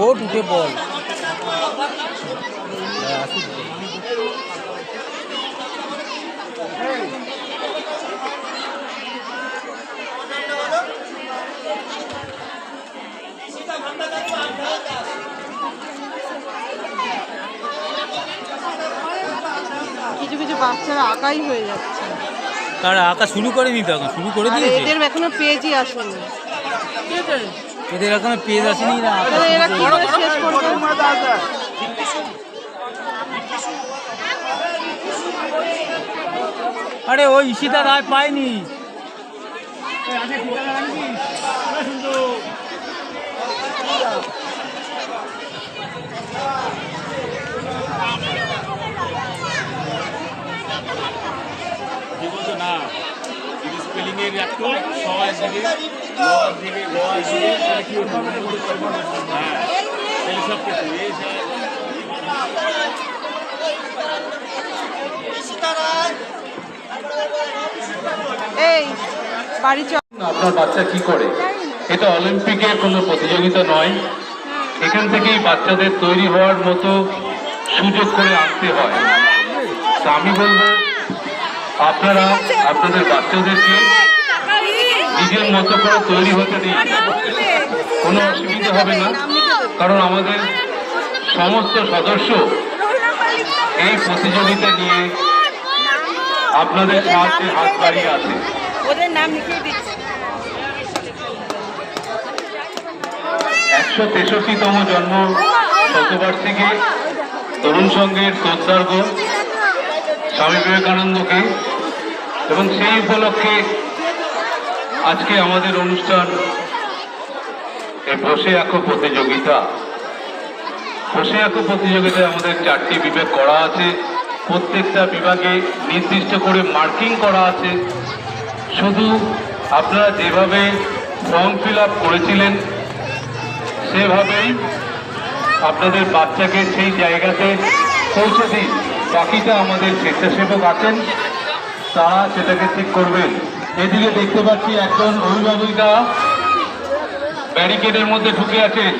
ওট উঠে বল। কিছু কিছু বাচ্চারা আঁকাই হয়ে যাচ্ছে। কারা আঁকা শুরু করেনি তো, এখন শুরু করে দিয়েছে। এদের এখনো পেজই আসেনি। এদের এখনো পেজ আসেনি না। এরা কি করে শেষ করবে? আরে ওই ঈশিতা রায় পায়নি। না স্পেলিং এর একটু সবাই দিকে কি হ্যাঁ এই সব কিছু এই বাড়ি চল। আপনার বাচ্চা কি করে? এটা অলিম্পিকের কোনো প্রতিযোগিতা নয়। এখান থেকেই বাচ্চাদের তৈরি হওয়ার মতো সুযোগ করে আনতে হয়। তা আমি বলবো আপনারা আপনাদের বাচ্চাদেরকে নিজের মতো করে তৈরি হতে দিন, কোনো অসুবিধা হবে না। কারণ আমাদের সমস্ত সদস্য এই প্রতিযোগিতা নিয়ে আপনাদের সাহায্যে হাত বাড়িয়ে আছে। ওদের নাম লিখিয়ে দিচ্ছি। 163তম জন্ম শতবার্ষিকী তরুণ সংঘের শ্রদ্ধার্ঘ স্বামী বিবেকানন্দকে, এবং সেই উপলক্ষে আজকে আমাদের অনুষ্ঠান এই বসে আঁকো প্রতিযোগিতা। বসে আঁকো প্রতিযোগিতায় আমাদের 4টি বিভাগ করা আছে। প্রত্যেকটা বিভাগে নির্দিষ্ট করে মার্কিং করা আছে। শুধু আপনারা যেভাবে ফর্ম ফিল আপ করেছিলেন সেভাবেই আপনাদের বাচ্চাকে সেই জায়গাতে পৌঁছে দিন। বাকিটা আমাদের স্বেচ্ছাসেবক আছেন, তারা সেটাকে ঠিক করবেন। এদিকে দেখতে পাচ্ছি একজন অভিভাবিকা ব্যারিকেডের মধ্যে ঢুকে আছেন।